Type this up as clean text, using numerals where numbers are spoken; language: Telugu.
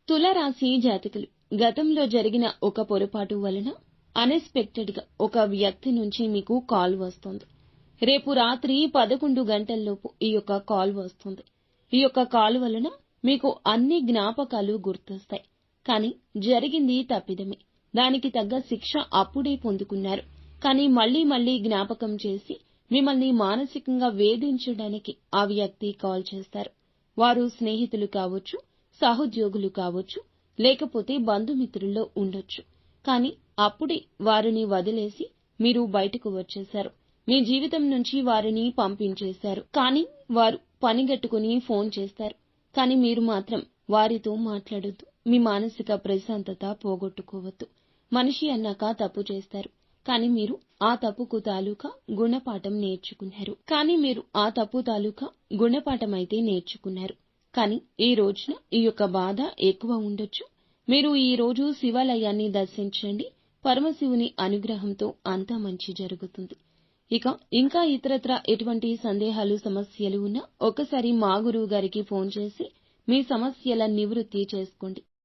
తులారాశి జాతకులు గతంలో జరిగిన ఒక పొరపాటు వలన అన్ఎక్స్పెక్టెడ్ గా ఒక వ్యక్తి నుంచి మీకు కాల్ వస్తుంది. రేపు రాత్రి 11 గంటల్లోపు ఈ యొక్క కాల్ వస్తుంది. ఈ యొక్క కాల్ వలన మీకు అన్ని జ్ఞాపకాలు గుర్తొస్తాయి. కానీ జరిగింది తప్పిదమే. దానికి తగ్గ శిక్ష అప్పుడే పొందుకున్నారు. కానీ మళ్లీ జ్ఞాపకం చేసి మిమ్మల్ని మానసికంగా వేధించడానికి ఆ వ్యక్తి కాల్ చేస్తారు. వారు స్నేహితులు కావచ్చు, సహోద్యోగులు కావచ్చు, లేకపోతే బంధుమిత్రుల్లో ఉండొచ్చు. కానీ అప్పుడే వారిని వదిలేసి మీరు బయటకు వచ్చేశారు. మీ జీవితం నుంచి వారిని పంపించేశారు. కానీ వారు పనిగట్టుకుని ఫోన్ చేస్తారు. కానీ మీరు మాత్రం వారితో మాట్లాడొద్దు. మీ మానసిక ప్రశాంతత పోగొట్టుకోవద్దు. మనిషి అన్నాక తప్పు చేస్తారు. కానీ మీరు ఆ తప్పుకు తాలూకా గుణపాఠం నేర్చుకున్నారు. కానీ ఈ రోజున ఈ యొక్క బాధ ఎక్కువ ఉండొచ్చు. మీరు ఈ రోజు శివాలయాన్ని దర్శించండి. పరమశివుని అనుగ్రహంతో అంతా మంచి జరుగుతుంది. ఇంకా ఇతరత్రా ఎటువంటి సందేహాలు సమస్యలు ఉన్నా ఒక్కసారి మా గురువు గారికి ఫోన్ చేసి మీ సమస్యల నివృత్తి చేసుకోండి.